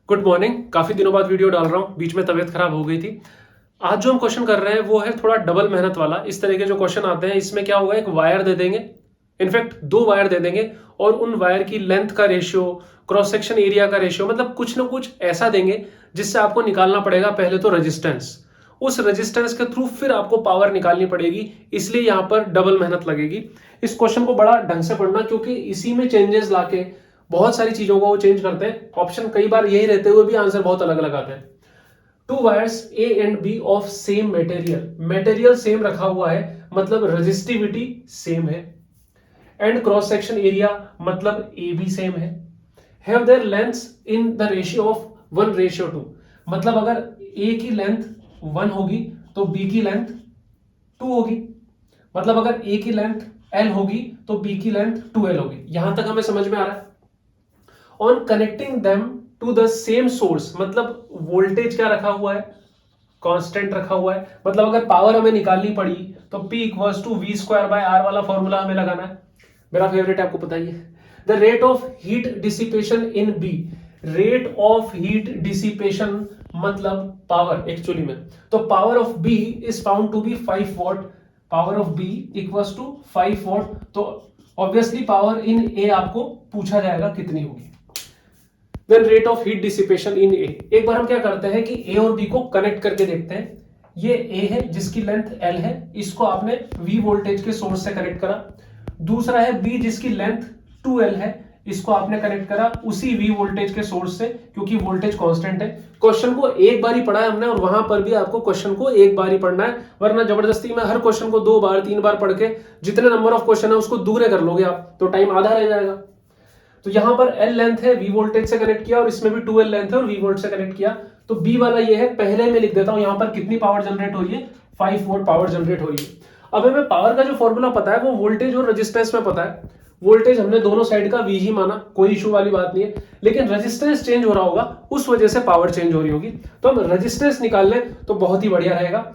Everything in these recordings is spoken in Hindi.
Good morning. काफी दिनों बाद वीडियो डाल रहा हूँ, बीच में तबीयत खराब हो गई थी। आज जो हम क्वेश्चन कर रहे हैं वो है थोड़ा डबल मेहनत वाला। इस तरह के जो क्वेश्चन आते हैं इसमें क्या होगा, एक वायर दे देंगे, इनफैक्ट दो वायर दे देंगे और उन वायर की लेंथ का रेशियो, क्रॉस सेक्शन एरिया का रेशियो, मतलब कुछ ना कुछ ऐसा देंगे जिससे आपको निकालना पड़ेगा पहले तो रेजिस्टेंस। उस रेजिस्टेंस के थ्रू फिर आपको पावर निकालनी पड़ेगी, इसलिए यहां पर डबल मेहनत लगेगी। इस क्वेश्चन को बड़ा ढंग से पढ़ना, क्योंकि इसी में चेंजेस लाके बहुत सारी चीजों को वो चेंज करते हैं। ऑप्शन कई बार यही रहते हुए भी आंसर बहुत अलग अलग आते हैं। Two wires A and B of same material, material same रखा हुआ है मतलब रेजिस्टिविटी सेम है, एंड क्रॉस सेक्शन एरिया मतलब ए भी सेम है। Have their lengths in the ratio of 1:2, मतलब अगर ए की लेंथ 1 होगी तो बी की लेंथ 2 होगी, मतलब अगर ए की लेंथ L होगी तो बी की लेंथ 2L होगी। यहां तक हमें समझ में आ रहा है। On connecting them to the same source, मतलब वोल्टेज क्या रखा हुआ है, कांस्टेंट रखा हुआ है। मतलब अगर पावर हमें निकालनी पड़ी तो P equals to V square by R वाला फॉर्मूला हमें लगाना है। मेरा फेवरेट आपको पता ही है। The rate of heat dissipation in B, rate of heat dissipation मतलब पावर एक्चुअली में, तो power of B is found to be 5 watt. Power of B equals to 5 watt, तो ऑब्वियसली पावर इन ए आपको पूछा जाएगा कितनी होगी। Then rate of heat dissipation in ए। एक बार हम क्या करते हैं कि ए और बी को कनेक्ट करके देखते हैं। ये ए है जिसकी लेंथ एल है, इसको आपने वी वोल्टेज के सोर्स से कनेक्ट करा। दूसरा है बी जिसकी लेंथ 2L है, इसको आपने कनेक्ट करा उसी वी वोल्टेज के सोर्स से, क्योंकि वोल्टेज कांस्टेंट है। क्वेश्चन को एक बार ही पढ़ा है हमने और वहां पर भी आपको क्वेश्चन को एक बार ही पढ़ना है, वरना जबरदस्ती में हर क्वेश्चन को 2 बार 3 बार पढ़ के जितने नंबर ऑफ क्वेश्चन है उसको दूरे कर लोगे आप, तो टाइम आधा रह जाएगा। तो यहां पर L लेंथ है, V वोल्टेज से कनेक्ट किया, और इसमें भी 2L लेंथ है और V वोल्ट से कनेक्ट किया। तो B वाला ये है, पहले मैं लिख देता हूं यहां पर कितनी पावर जनरेट हो रही है, 5 वोल्ट पावर जनरेट हो रही है। अब हमें पावर का जो फॉर्मूला पता है वो वोल्टेज और रेजिस्टेंस में पता है। वोल्टेज हमने दोनों साइड का V ही माना, कोई इशू वाली बात नहीं है, लेकिन रेजिस्टेंस चेंज हो रहा होगा उस वजह से पावर चेंज हो रही होगी। तो हम रेजिस्टेंस निकाल लें तो बहुत ही बढ़िया रहेगा।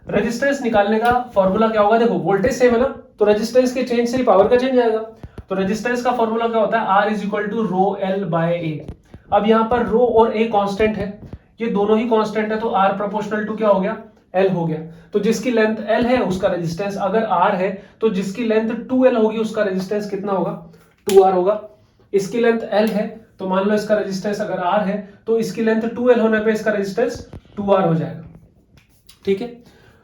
रेजिस्टेंस निकालने का फॉर्मूला क्या होगा, देखो वोल्टेज सेम है ना, तो रेजिस्टेंस के चेंज से ही पावर का चेंज आएगा। तो रेजिस्टेंस का फॉर्मूला क्या होता है, R is equal to rho L by A. अब यहां पर रो और ए कांस्टेंट है, ये दोनों ही कांस्टेंट है, तो R प्रोपोर्शनल टू क्या हो गया, L हो गया। तो जिसकी लेंथ L है उसका रेजिस्टेंस अगर R है तो जिसकी लेंथ 2L होगी उसका रेजिस्टेंस कितना होगा, 2R होगा। इसकी लेंथ L है तो मान लो इसका रेजिस्टेंस अगर R है तो इसकी लेंथ 2L होने पे इसका रेजिस्टेंस 2R हो जाएगा। ठीक है,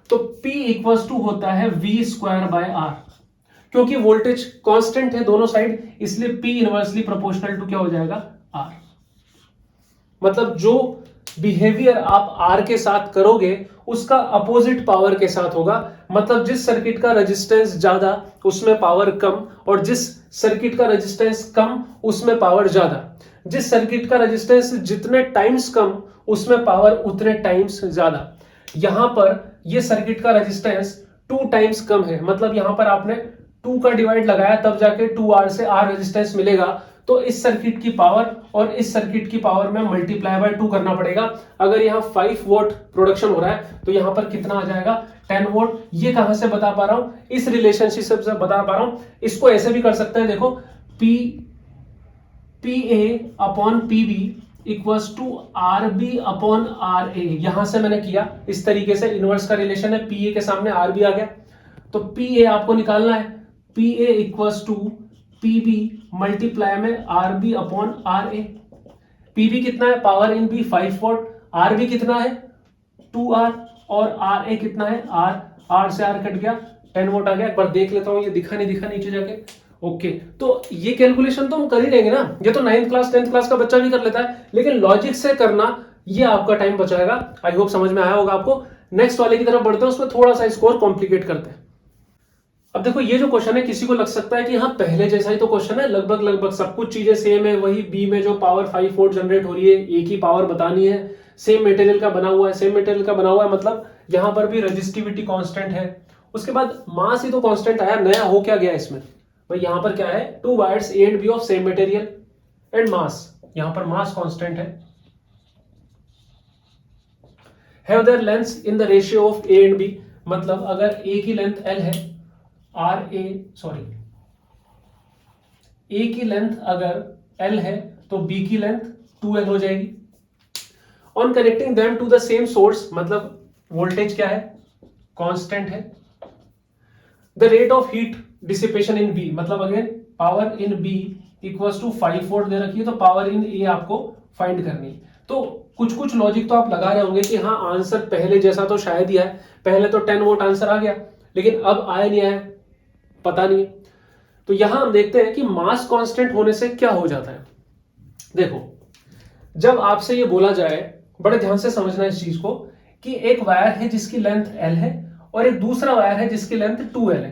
तो P इक्वल्स टू होता है V स्क्वायर बाय R। क्योंकि वोल्टेज कांस्टेंट है दोनों साइड, इसलिए P इनवर्सली प्रोपोर्शनल टू क्या हो जाएगा, R। मतलब जो बिहेवियर आप R के साथ करोगे उसका अपोजिट पावर के साथ होगा। मतलब जिस सर्किट का रेजिस्टेंस ज्यादा उसमें पावर कम, और जिस सर्किट का रेजिस्टेंस कम उसमें पावर ज्यादा। जिस सर्किट का रेजिस्टेंस जितने टाइम्स कम उसमें पावर उतने टाइम्स ज्यादा। यहां पर ये सर्किट का रेजिस्टेंस 2 टाइम्स कम है, मतलब यहां पर आपने 2 का डिवाइड लगाया तब जाके 2R से R रेजिस्टेंस मिलेगा। तो इस सर्किट की पावर और इस सर्किट की पावर में मल्टीप्लाई बाय 2 करना पड़ेगा। अगर यहाँ 5 वोल्ट प्रोडक्शन हो रहा है तो यहाँ पर कितना आ जाएगा, 10 वोल्ट। ये कहां से बता पा रहा हूं, इस रिलेशनशिप से बता पा रहा हूं। इसको ऐसे भी कर सकते हैं, देखो P A upon P B equals to R B upon R A. यहां से मैंने किया इस तरीके से, इनवर्स का रिलेशन है, पी ए के सामने आर बी आ गया, तो पी ए आपको निकालना है, P A equals to P B multiply में R B upon R A. P B कितना है, power in B 5 volt, R B कितना है 2R, और आर ए कितना है आर से आर कट गया 10 वोल्ट आ गया। एक बार देख लेता हूं ये दिखा नहीं दिखा नीचे जाके। ओके, तो ये कैलकुलेशन तो हम कर ही लेंगे ना, ये तो 9th क्लास 10th क्लास का बच्चा भी कर लेता है, लेकिन लॉजिक से करना ये आपका टाइम बचाएगा। आई होप समझ में आया होगा आपको। नेक्स्ट वाले की तरफ बढ़ते हैं, उसमें थोड़ा सा स्कोर कॉम्प्लिकेट करते हैं। अब देखो ये जो क्वेश्चन है किसी को लग सकता है कि हाँ पहले जैसा ही तो क्वेश्चन है, लगभग लगभग सब कुछ चीजें सेम है, वही बी में जो पावर 5 वोल्ट जनरेट हो रही है एक ही पावर बतानी है, सेम मटेरियल का बना हुआ है, सेम मटेरियल का बना हुआ है, मतलब यहां पर भी रेजिस्टिविटी कांस्टेंट है। उसके बाद मास ही तो कांस्टेंट आया, नया हो क्या गया इसमें भाई, यहां पर क्या है, 2 wires A and B of same material and mass, यहां पर मास कांस्टेंट है। Have their lengths in the ratio of A and B, मतलब अगर ए की लेंथ L है, ए की लेंथ अगर L है तो B की लेंथ 2L हो जाएगी। On connecting them to the same source, मतलब वोल्टेज क्या है, कांस्टेंट है। The rate of heat dissipation in B, मतलब again power in B equals to 5 volt दे रखी है, तो पावर इन ए आपको फाइंड करनी है। तो कुछ कुछ लॉजिक तो आप लगा रहे होंगे कि हाँ आंसर पहले जैसा तो शायद ही है, पहले तो 10 वोल्ट आंसर आ गया, लेकिन अब आया नहीं आया पता नहीं। तो यहां हम देखते हैं कि मास कांस्टेंट होने से क्या हो जाता है। देखो, जब आपसे ये बोला जाए, बड़े ध्यान से समझना इस चीज को, कि एक वायर है जिसकी लेंथ L है और एक दूसरा वायर है जिसकी लेंथ 2L है,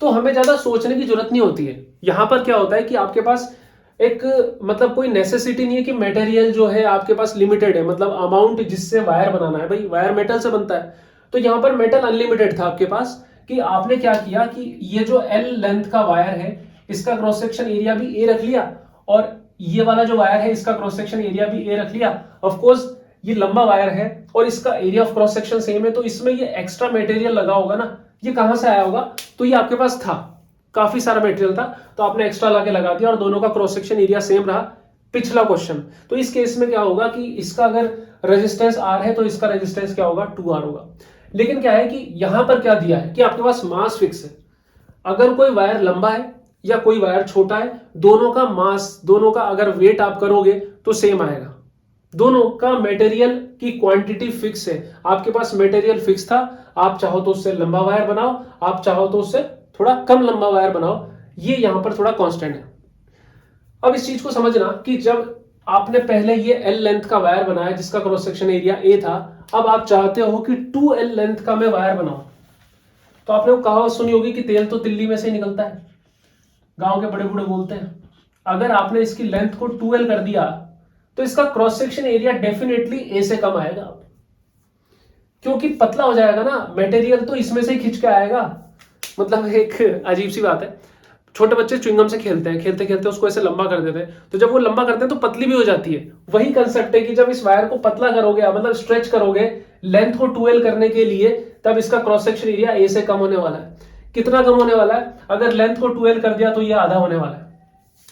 तो हमें ज्यादा सोचने की जरूरत नहीं होती है। यहां पर क्या होता है कि आपके पास एक मतलब कोई नेसेसिटी नहीं है कि मटेरियल जो है आपके पास लिमिटेड है, मतलब अमाउंट जिससे वायर बनाना है, भाई वायर मेटल से बनता है, तो यहां पर मेटल अनलिमिटेड था आपके पास। कि आपने क्या किया कि ये जो L लेंथ का वायर है इसका क्रॉस सेक्शन एरिया भी A रख लिया, और ये वाला जो वायर है इसका क्रॉस सेक्शन एरिया भी A रख लिया। ऑफ कोर्स ये लंबा वायर है और इसका area of cross section same है, तो इसमें ये एक्स्ट्रा मटेरियल लगा होगा ना, ये कहां से आया होगा, तो ये आपके पास था, काफी सारा मटेरियल था, तो आपने एक्स्ट्रा लाके लगा दिया और दोनों का क्रॉस सेक्शन एरिया सेम रहा। पिछला क्वेश्चन, तो इस केस में क्या होगा कि इसका अगर रेजिस्टेंस R है तो इसका रेजिस्टेंस क्या होगा, 2R होगा। लेकिन क्या है कि यहां पर क्या दिया है कि आपके पास मास फिक्स है, अगर कोई वायर लंबा है या कोई वायर छोटा है, दोनों का मास, दोनों का अगर वेट आप करोगे तो सेम आएगा, दोनों का मटेरियल की क्वांटिटी फिक्स है। आपके पास मटेरियल फिक्स था, आप चाहो तो उससे लंबा वायर बनाओ, आप चाहो तो उससे थोड़ा कम लंबा वायर बनाओ, ये यहां पर थोड़ा कांस्टेंट है। अब इस चीज को समझना कि जब आपने पहले ये L लेंथ का वायर बनाया जिसका क्रॉस सेक्शन एरिया A था, अब आप चाहते हो कि 2L लेंथ का मैं वायर बनाऊं, तो आपने वो कहावत सुनी होगी कि तेल तो तिल्ली में से ही निकलता है, गांव के बड़े बूढ़े बोलते हैं। अगर आपने इसकी लेंथ को 2L कर दिया तो इसका cross section area definitely A से कम आएगा, क्योंकि पतला हो जाएगा ना, मटेरियल तो इसमें से ही खिंच के आएगा। मतलब एक अजीब सी बात है, छोटे बच्चे च्युइंगम से खेलते हैं, खेलते खेलते उसको ऐसे लंबा कर देते हैं, तो जब वो लंबा करते हैं तो पतली भी हो जाती है। वही कंसेप्ट है कि जब इस वायर को पतला करोगे, मतलब स्ट्रेच करोगे लेंथ को 2L करने के लिए, तब इसका क्रॉस सेक्शन एरिया A से कम होने वाला है। कितना कम होने वाला है, अगर लेंथ को 2L कर दिया तो ये आधा होने वाला है।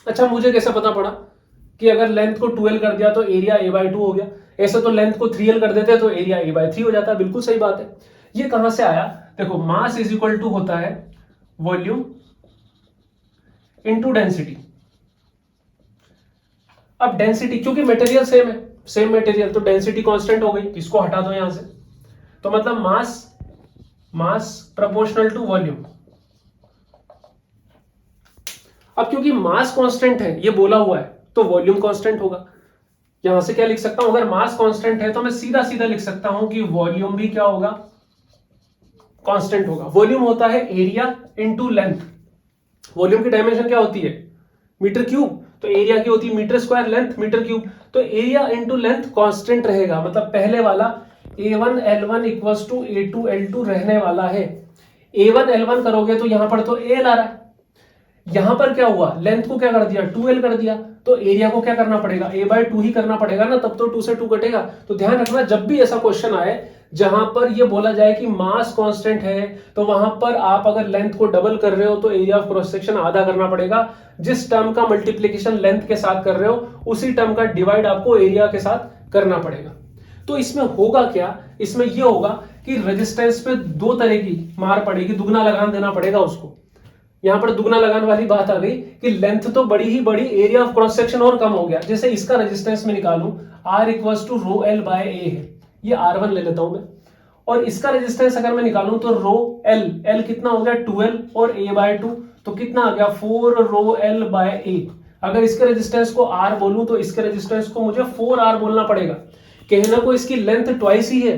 अच्छा, मुझे कैसे पता पड़ा कि अगर लेंथ को 2L कर दिया तो एरिया A/2 हो गया, ऐसे तो लेंथ को 3L कर देते तो एरिया A/3 हो जाता। बिल्कुल सही बात है। ये कहां से आया, देखो मास इज इक्वल टू होता है वॉल्यूम इनटू डेंसिटी। अब डेंसिटी, क्योंकि मटेरियल सेम है, सेम मटेरियल, तो डेंसिटी कांस्टेंट हो गई, इसको हटा दो यहां से, तो मतलब मास प्रोपोर्शनल टू वॉल्यूम। अब क्योंकि मास कांस्टेंट है, ये बोला हुआ है, तो वॉल्यूम कांस्टेंट होगा। यहां से क्या लिख सकता हूं, अगर मास कांस्टेंट है तो मैं सीधा सीधा लिख सकता हूं कि वॉल्यूम भी क्या होगा, कांस्टेंट होगा। वॉल्यूम होता है एरिया इनटू लेंथ। वॉल्यूम की डायमेंशन क्या होती है, मीटर क्यूब, तो एरिया की होती है metre square, length metre cube, तो एरिया इनटू लेंथ कांस्टेंट रहेगा। मतलब पहले वाला A1L1 इक्वल्स टू A2L2 रहने वाला है। A1L1 करोगे तो यहां पर तो L आ रहा है, यहां पर क्या हुआ, लेंथ को क्या कर दिया, 2L कर दिया, तो एरिया को क्या करना पड़ेगा, A/2 ही करना पड़ेगा ना, तब तो 2 से 2 कटेगा। तो ध्यान रखना, जब भी ऐसा क्वेश्चन आए जहां पर ये बोला जाए कि मास कांस्टेंट है, तो वहां पर आप अगर लेंथ को डबल कर रहे हो तो एरिया ऑफ क्रॉस सेक्शन आधा करना पड़ेगा। जिस टर्म का मल्टीप्लीकेशन लेंथ के साथ कर रहे हो, उसी टर्म का डिवाइड आपको एरिया के साथ करना पड़ेगा। तो इसमें होगा क्या, इसमें यह होगा कि रेजिस्टेंस पे दो तरह की मार पड़ेगी, दुगना लगान देना पड़ेगा उसको। यहां पर दुगना लगान वाली बात आ गई कि लेंथ तो बड़ी ही बड़ी, एरिया ऑफ क्रॉस सेक्शन और कम हो गया। जैसे इसका रेजिस्टेंस में निकालूं, R equals to rho L by A है, ये R1 ले लेता हूं मैं, और इसका रेजिस्टेंस अगर मैं निकालूं तो रो L कितना हो गया 2L, और A/2 तो कितना आ गया 4 रो L बाय A। अगर इसके रेजिस्टेंस को R बोलूं तो इसके रेजिस्टेंस को मुझे 4R बोलना पड़ेगा। कहने को इसकी लेंथ ट्वाइस ही है,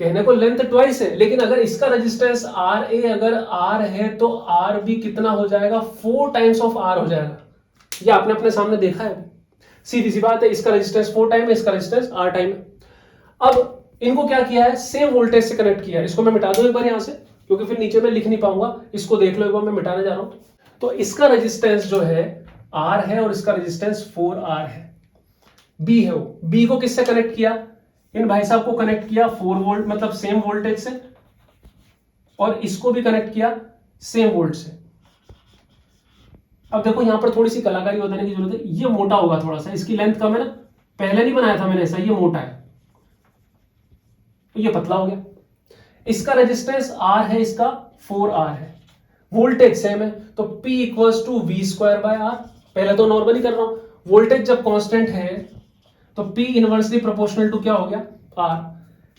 कहने को लेंथ ट्वाइस है, लेकिन अगर इसका रेजिस्टेंस RA अगर R है तो R भी कितना हो जाएगा, 4 टाइम्स ऑफ R हो जाएगा। ये आपने अपने सामने देखा है, सीधी सी बात है, इसका रेजिस्टेंस 4 टाइम है, इसका रेजिस्टेंस R टाइम है। अब इनको क्या किया है, सेम वोल्टेज से कनेक्ट किया है। इसको मैं मिटा दूं एक बार यहां से, क्योंकि फिर नीचे में लिख नहीं पाऊंगा, इसको देख लो एक बार, मैं मिटाने जा रहा हूं। तो इसका रेजिस्टेंस जो है R है और इसका रेजिस्टेंस 4R है। B है, वो B को किससे कनेक्ट किया, इन भाई साहब को कनेक्ट किया 4 वोल्ट, मतलब सेम वोल्टेज से, और इसको भी कनेक्ट किया सेम वोल्ट से। अब देखो यहां पर थोड़ी सी कलाकारी बताने की जरूरत है, ये मोटा होगा थोड़ा सा, इसकी लेंथ कम है ना, पहले नहीं बनाया था मैंने ऐसा, ये मोटा है तो ये पतला हो गया। इसका रेजिस्टेंस R है, इसका 4R है, वोल्टेज सेम है तो P equals to V square by R। पहले तो नॉर्मली कर रहा हूं, वोल्टेज जब कांस्टेंट है तो P इनवर्सली प्रोपोर्शनल टू क्या हो गया R।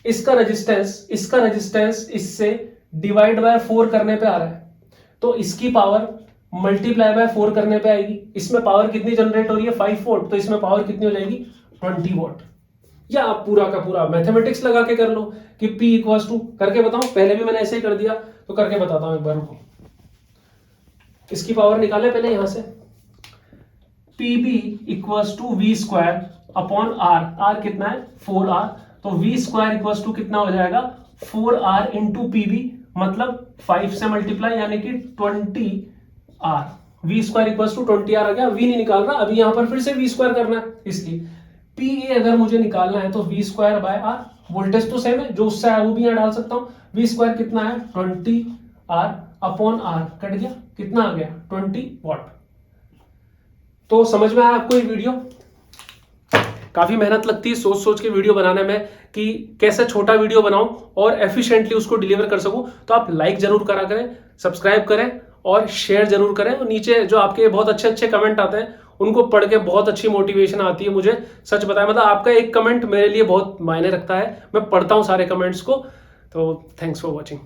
इसका रेजिस्टेंस इससे डिवाइड बाय 4 करने पे आ रहा है तो इसकी पावर मल्टीप्लाई बाय 4 करने पे आएगी। इसमें पावर कितनी जनरेट हो रही है 5 वोल्ट, तो इसमें पावर कितनी हो जाएगी 20 वोट। या आप पूरा का पूरा मैथमेटिक्स लगा के कर लो कि P इक्वल्स टू, करके बताऊं, पहले भी मैंने ऐसे ही कर दिया तो करके बताता हूं एक बार को। इसकी पावर निकाले पहले यहां से, PB equals to V square upon R कितना है 4R, तो वी स्क्वायर इक्वल्स टू कितना हो जाएगा 4R इंटू PB, मतलब 5 से मल्टीप्लाई यानी कि 20R। V square equals to 20R आ गया। वी नहीं निकाल रहा अभी, यहां पर फिर से वी स्क्वायर करना है, इसलिए PA अगर मुझे निकालना है तो V square by R, voltage तो सेम है, जो उससे है वो भी यहां डाल सकता हूं। वी स्क्वायर कितना है 20R अपॉन R, कट गया, कितना आ गया 20 वॉट। तो समझ में आया आपको ये वीडियो? काफी मेहनत लगती है सोच सोच के वीडियो बनाने में कि कैसे छोटा वीडियो बनाऊं और एफिशिएंटली उसको डिलीवर कर सकूं। तो आप लाइक जरूर करा करें, सब्सक्राइब करें और शेयर जरूर करें। और नीचे जो आपके बहुत अच्छे अच्छे कमेंट आते हैं उनको पढ़ के बहुत अच्छी मोटिवेशन आती है मुझे, सच बताया, मतलब आपका एक कमेंट मेरे लिए बहुत मायने रखता है। मैं पढ़ता हूं सारे कमेंट्स को। तो थैंक्स फॉर वॉचिंग।